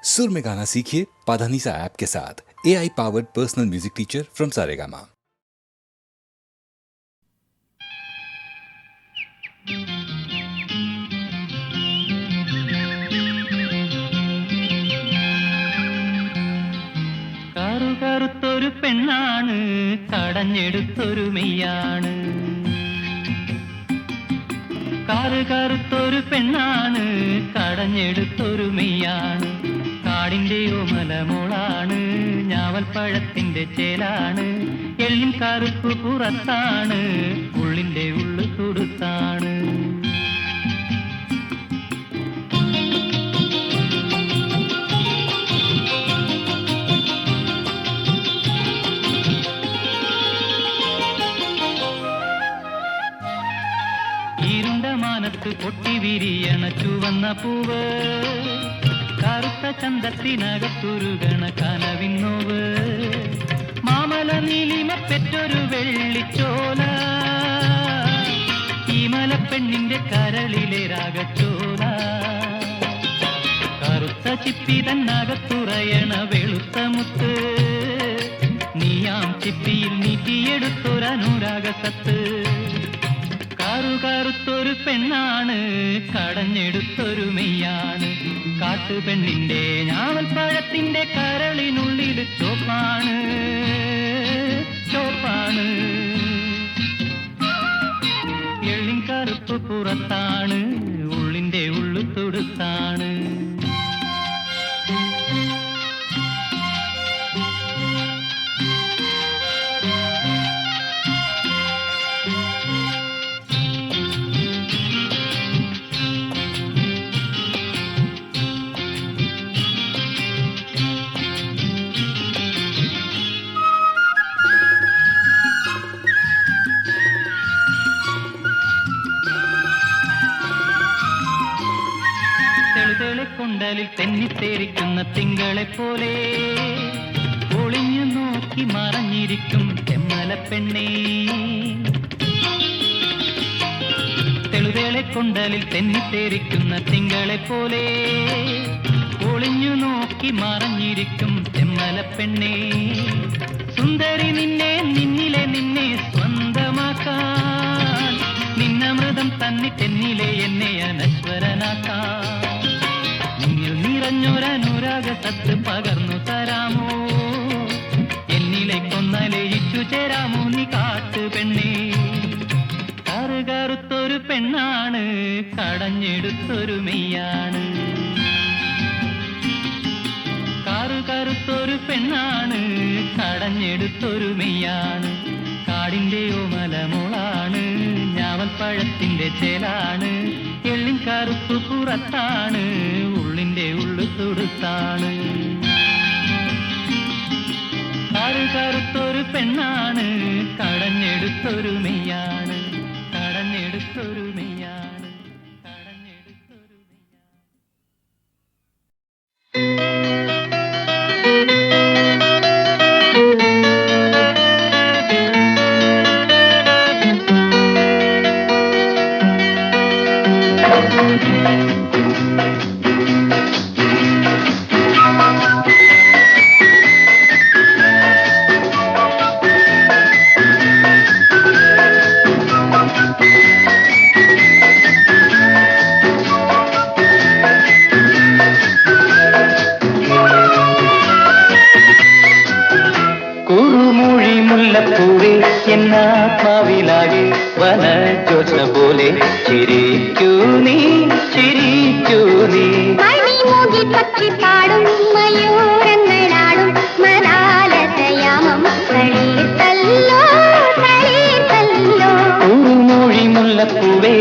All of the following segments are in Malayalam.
सुर में गाना सीखिए पाधानीसा ऐप के साथ। AI powered personal music teacher from Saregama. കറുകറുത്തൊരു പെണ്ണാണ്, കടഞ്ഞെടുത്തൊരു മെയ്യാണ്. കറുകറുത്തൊരു പെണ്ണാണ്, കടഞ്ഞെടുത്തൊരു മെയ്യാണ്. കാടിന്റെയോ മലമോളാണ്, ഞാവൽപ്പഴത്തിന്റെ ചേലാണ്. എള്ളിൻ കറുപ്പ് പുറത്താണ്, ഉള്ളിന്റെ ഉള്ളു തുടുത്താണ്. മാനത്ത് പൊട്ടി വിരിയണ ചുവന്ന പൂവ്, കറുത്ത ചന്തത്തിനകത്തുരുകണ കനവിന്നോവ്. മാമല നീലിമ പെറ്റൊരു വെള്ളിച്ചോല, ഈ മലപ്പെണ്ണിന്റെ കരളിലെ രാഗച്ചോല. കറുത്ത ചിപ്പി തന്നകത്തുറയണ വെളുത്ത മുത്ത്, നീയാം ചിപ്പിയിൽ നീട്ടിയെടുത്തൊരനുരാഗസത്ത്. കറുകറുത്തൊരു പെണ്ണാണ്, കടഞ്ഞെടുത്തൊരു മെയ്യാണ്. കാട്ടുപെണ്ണിന്റെ ഞാവൽപ്പഴത്തിന്റെ കരളിനുള്ളിൽ ചോപ്പാണ്, ചോപ്പാണ്. എള്ളിൻ കറുപ്പ് പുറത്താണ്, ഉള്ളിന്റെ ഉള്ളു തുടുത്താണ്. കൊണ്ടലിൽ തെന്നിത്തേരിക്കുന്ന തിങ്കളെ പോലെ ഒളിഞ്ഞു നോക്കി മറഞ്ഞിരിക്കും തെമ്മലപ്പെണ്ണേ. തെളുവേളെ കൊണ്ടലിൽ തെന്നിത്തേരിക്കുന്ന തിങ്കളെ പോലെ ഒളിഞ്ഞു നോക്കി മറഞ്ഞിരിക്കും തെമ്മലപ്പെണ്ണേ. സുന്ദരി നിന്നെ, നിന്നിലെ നിന്നെ സ്വന്തമാക്കാൻ, നിന്നമൃതം തന്നിട്ടെന്നിലെ എന്നെ അനശ്വരനാക്കാൻ. നിറഞ്ഞൊരനുരാഗസത്ത് പകർന്നു തരാമോ, എന്നിലെ കൊന്നലയിച്ചു ചേരാമോ നീ കാട്ടുപെണ്ണേ. കറുകറുത്തൊരു പെണ്ണാണ്, കടഞ്ഞെടുത്തൊരു മെയ്യാണ്. കറുകറുത്തൊരു പെണ്ണാണ്, കടഞ്ഞെടുത്തൊരു മെയ്യാണ്. കാടിന്റെയോ മലമോളാണ്, ഞാവൽപ്പഴത്തിന്റെ ചേലാണ്. എള്ളിൻ കറുപ്പ് പുറത്താണ്, ഉള്ളിന്റെ ഉള്ളു തുടുത്താണ്. കറുകറുത്തൊരു പെണ്ണാണ്, കടഞ്ഞെടുത്തൊരു മെയ്യാണ്. കടഞ്ഞെടുത്തൊരു മെയ്യാണ്, കടഞ്ഞെടുത്തൊരു മെയ്യാണ്. മുല്ലപ്പൂവേ എന്നാത്മാവിലാകെ വനജോത്സ്ന പോലെ ചിരിക്കൂ നീ, ചിരിക്കൂ നീ. പക്ഷി പാടും മയൂരങ്ങളാടും മലാലതയാമം തളീർത്തല്ലോ, തളീർത്തല്ലോ. കുറുമൊഴി മുല്ലപ്പൂവേ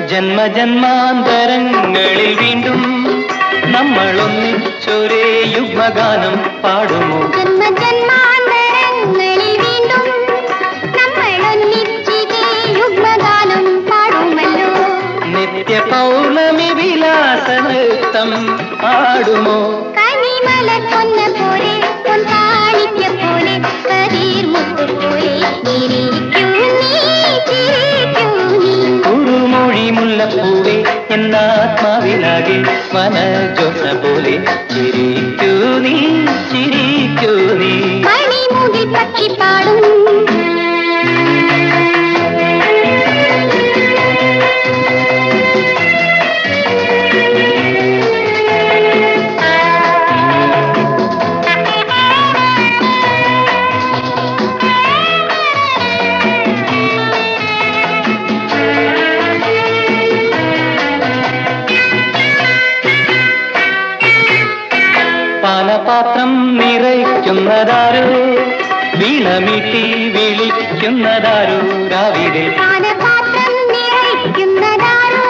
ജന്മജന്മാന്തരങ്ങളിൽ വീണ്ടും നമ്മൾ ഒന്നിച്ചൊരേ യുഗ്മഗാനം പാടുമോ? ജന്മജന്മാന്തരങ്ങളിൽ താളം ആടുമോ കനിമല പൊന്ന പോലെ പൊൻകാണിക്ക പോലെ കതിർ മുത്ത് പോലെ ചിരിക്കൂ നീ ചിരിക്കൂ നീ കുറുമൊഴി മുല്ലപ്പൂവേ എന്നാത്മാവിലാകെ വനജോഷ പോലെ ചിരിക്കൂ നീ ചിരിക്കൂ നീ മണിമുകിൽ പക്ഷി പാടും പാനപാത്രം നിറയ്ക്കുന്നതാരോ വീണമീട്ടി വിളിക്കുന്നതാരോ രാവിലെ പാനപാത്രം നിറയ്ക്കുന്നതാരോ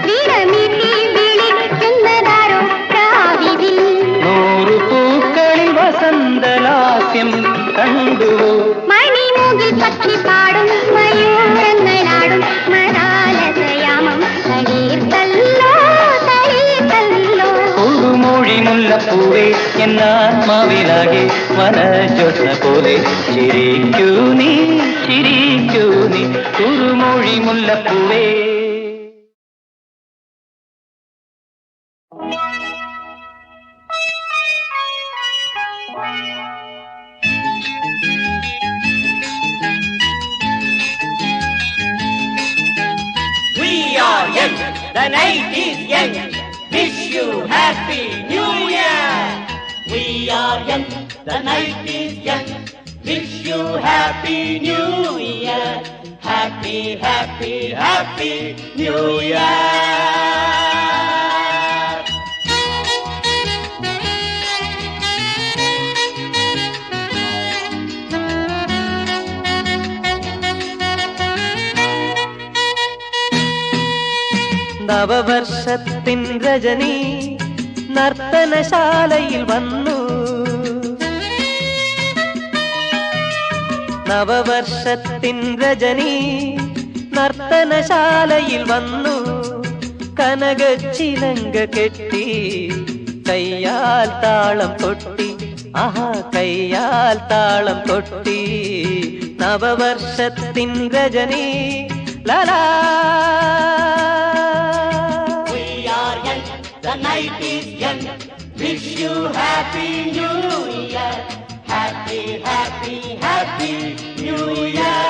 വീണമീട്ടി വിളിക്കുന്നതാരോ രാവിതിൽ 100 പൂക്കളിൽ വസന്തലാസ്യം കണ്ടുവോ മണിമുകിൽ പക്ഷി പാടും മയൂരങ്ങളാടും മതാലതയാമം തളീർത്തല്ലോ തളീർത്തല്ലോ കുറുമൊഴി മുല്ലപ്പൂവേ എന്നാത്മാവിലാകെ വനജോഷ പോലെ ചിരിക്കൂ നീ ചിരിക്കൂ നീ കുറുമൊഴി മുല്ലപ്പൂവേ We are young, the night is young. Wish you happy new year. We are young, the night is young. Wish you happy new year. Happy, happy, happy new year. നവവർഷത്തിൻ Rajani നർത്തനശാലയിൽ വന്നു നവവർഷത്തിൻ രജനി നർത്തനശാലയിൽ വന്നു കനകച്ചിലങ്ക കെട്ടി കയ്യാൽ താളം കൊട്ടി ആഹാ കയ്യാൽ താളം കൊട്ടി നവവർഷത്തിൻ Rajani ലലാ The night is young. Wish you happy new year. Happy, happy, happy new year.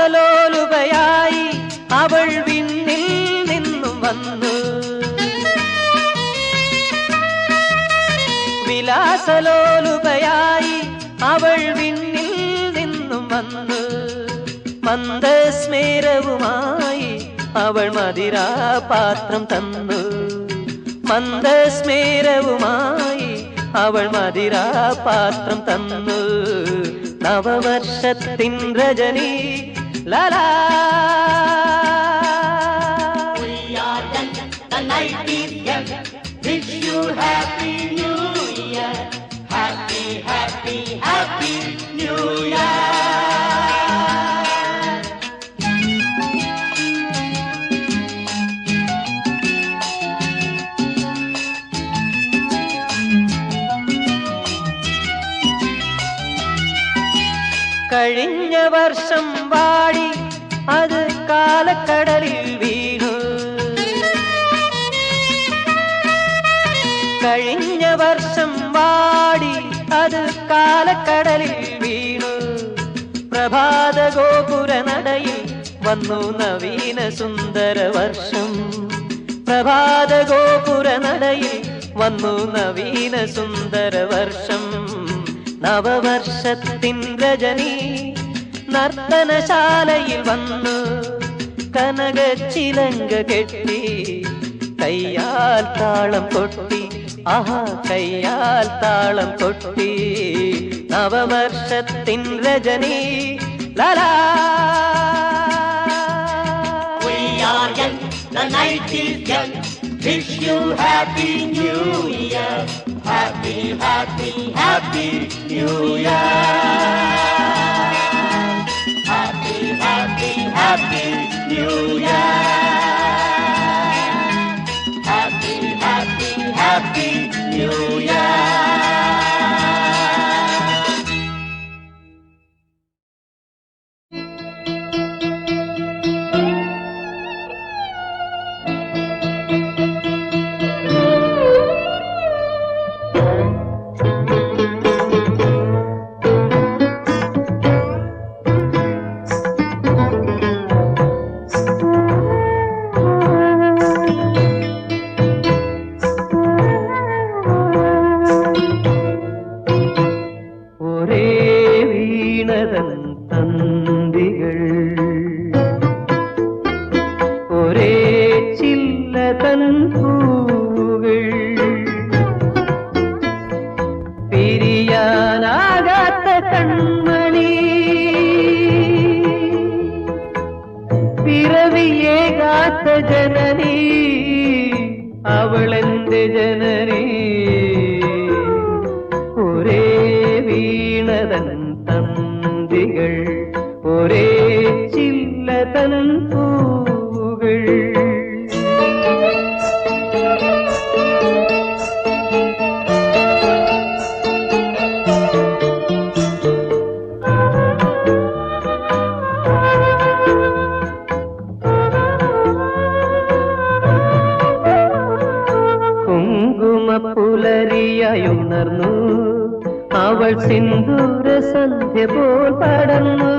വിലാസലോലുപയായി അവൾ വിണ്ണിൽ നിന്നും വന്നു വിലാസലോലുപയായി അവൾ വിണ്ണിൽ നിന്നും വന്നു മന്ദസ്മേരവുമായി അവൾ മദിരാപാത്രം തന്നു മന്ദസ്മേരവുമായി അവൾ മദിരാപാത്രം തന്നു നവവർഷത്തിൻ Rajani ലലാ We are young, the night is young. Wish you happy new year. Happy, happy, happy new year. കഴിഞ്ഞ വർഷം വാടി അത് കാലക്കടലിൽ വീണു കഴിഞ്ഞ വർഷം വാടി അത് കാലക്കടലിൽ വീണു പ്രഭാത ഗോപുര നടയിൽ വന്നു നവീന സുന്ദര വർഷം പ്രഭാത ഗോപുര നടയിൽ വന്നു നവീന സുന്ദര വർഷം നവവർഷത്തിൻ രജനി നർത്തനശാലയിൽ വന്നു കനകച്ചിലങ്ക കെട്ടി കയ്യാൽ താളം കൊട്ടി ആഹാ കയ്യാൽ താളം കൊട്ടി നവവർഷത്തിൻ രജനി ലാലാ. We are young, the night is young. Wish you happy new year. Happy, happy, happy new year. Happy, happy, happy new year. Happy, happy, happy new year. പുലരിയായുണർന്നു അവൾ സിന്ദൂര സന്ധ്യ പോൽ പടർന്നു.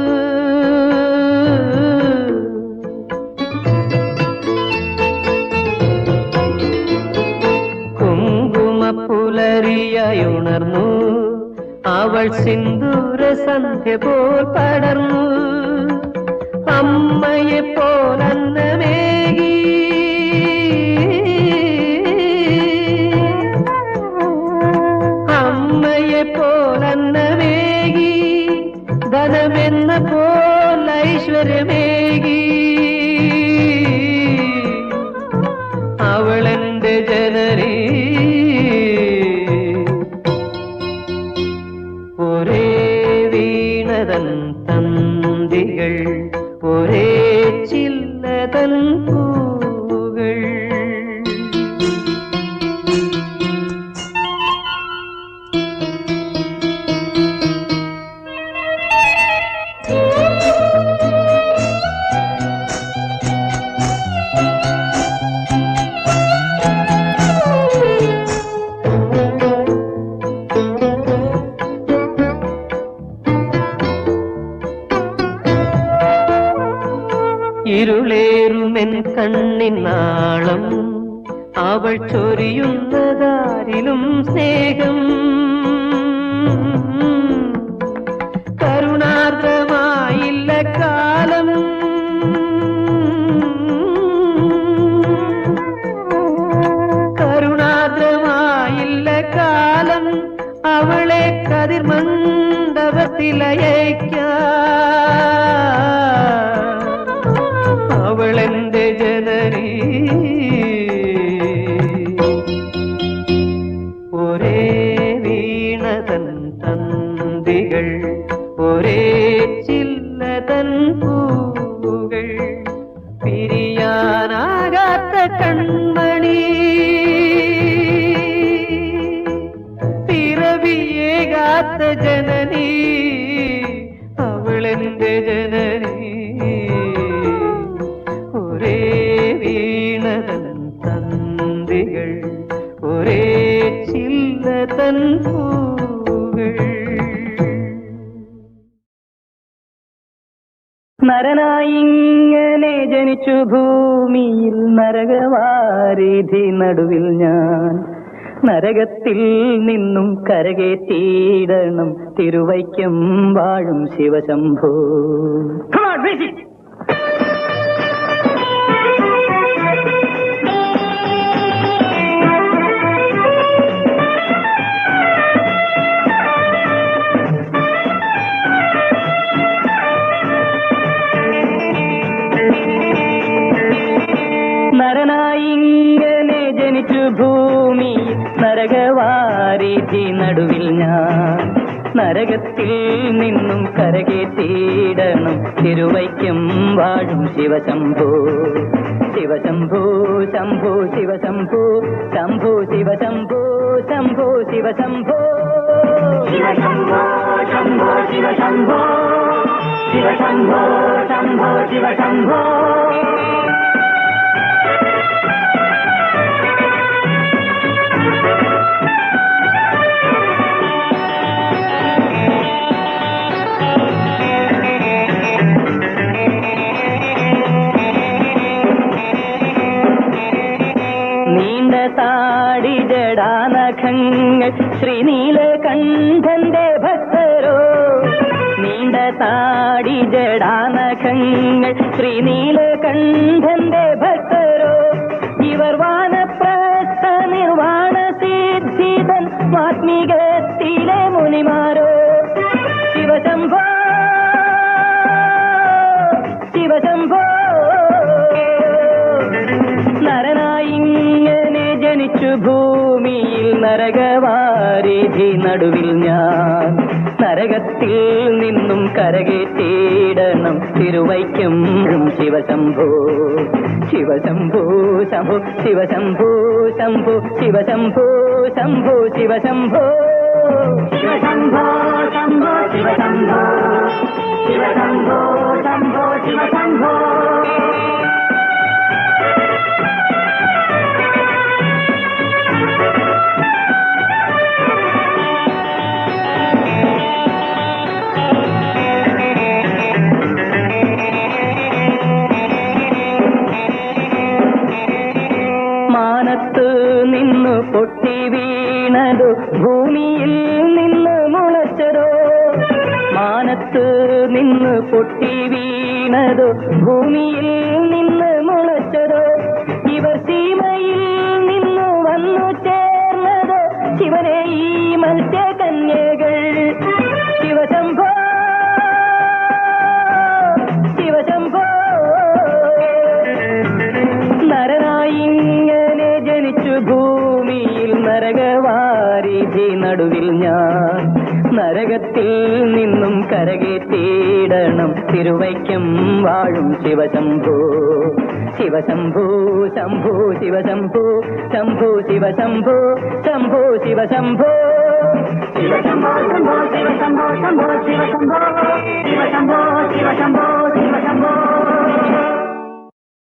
കുങ്കുമ പുലരിയായുണർന്നു അവൾ സിന്ദൂര സന്ധ്യ പോൽ പടർന്നു. അമ്മയെ പോലന്നമേകി പോലന്നമേകി ധനമെന്ന പോലൈശ്വര്യമേകി അവളെന്റെ ജനനി. ഒരേ വീണതൻ തന്തികൾ ഒരേ ചില്ലതൻ പൂകൾ. ഇരുളേറുമെൻ കണ്ണിനാളം അവൾ ചൊരിയുന്നതാരിലും സ്നേഹം. കരുണാർദ്രമായില്ല കാലം കരുണാർദ്രമായില്ല കാലം അവളെ കതിർമണ്ഡപത്തിലയയ്ക്കാൻ. അവളെന്റെ ജനനി. ഒരേ വീണതൻ തന്തികൾ ഒരേ ചില്ലതൻ പൂകൾ. പിരിയാനാകാത്ത കൺമണി പിറവിയേകാത്ത ജനനി അവളെന്റെ ജനനി. ഒരേ വീണതൻ തന്തികൾ ഒരേ ചില്ലതൻ പൂകൾ. നരനായിങ്ങനെ ജനിച്ചു ഭൂമിയിൽ നരകവാരിധി നടുവിൽ ഞാൻ നരകത്തിൽ നിന്നും കരകേറ്റിയിടണം തിരുവൈക്കം വാഴും ശിവശംഭോ. നരനായിങ്ങനെ ജനിച്ചു ഭൂമി നരകവാരിധി നടുവിൽ ഞാൻ. നരകത്തിൽ നിന്നും കരകേറ്റിയിടണം തിരുവൈക്കം വാഴും ശിവശംഭോ. ശിവശംഭോ ശംഭോ ശിവശംഭോ ശംഭോ ശിവശംഭോ ശംഭോ ശിവശംഭോ. ശിവശംഭോ ശംഭോ ശിവശംഭോ ശിവശംഭോ ശംഭോ ശിവശംഭോ. നീണ്ട താടി ജടാനഖങ്ങൾ ശ്രീനീലകണ്ഠന്റെ ഭക്തരോ. നീണ്ട താടി ജടാനഖങ്ങൾ ശ്രീനീലകണ്ഠന്റെ ഭക്തരോ. ഇവർ വാനപ്രസ്ഥ നിർവാണ സിദ്ധിതൻ ആത്മീകത്തിലെ മുനിമാരോ. ശിവശംഭോ ശിവശംഭോ. നരനായിങ്ങനെ ജനിച്ചു ഭൂമിയിൽ നരകവാരിധി നടുവിൽ ഞാൻ. നരകത്തിൽ നിന്നും കരകേറ്റിയിടണം തിരുവൈക്കം ശിവശംഭോ. ശിവശംഭോ ശംഭോ ശിവശംഭോ ശംഭോ ശിവശംഭോ ശംഭോ ശിവശംഭോ. ശിവശംഭോ ശംഭോ ശിവശംഭോ ശിവശംഭോ ശംഭോ ശിവശംഭോ. മാനത്ത് നിന്ന് പൊട്ടി വീണതോ ഭൂമിയിൽ നിന്ന് മുളച്ചതോ. മാനത്ത് നിന്ന് പൊട്ടി വീണതോ ഭൂമിയിൽ നിന്ന് മുളച്ചതോ. ഇവർ സീമയിൽ നിന്നു വന്നു ചേർന്നതോ ശിവനെ ഈ മത്സ്യകന്യകൾ. ശിവശംഭോ ശിവശംഭോ. നരനായിങ്ങനെ ജനിച്ചു ഭൂമിയിൽ നരകവാരിധി നടുവിൽ ഞാൻ. നരകത്തിൽ നിന്നും കരകേറ്റിയിടണം തിരുവൈക്കം വാഴും ശിവശംഭോ. ശിവശംഭോ ശംഭോ ശിവശംഭോ ശംഭോ ശിവശംഭോ ശംഭോ ശിവശംഭോ. ശിവശംഭോ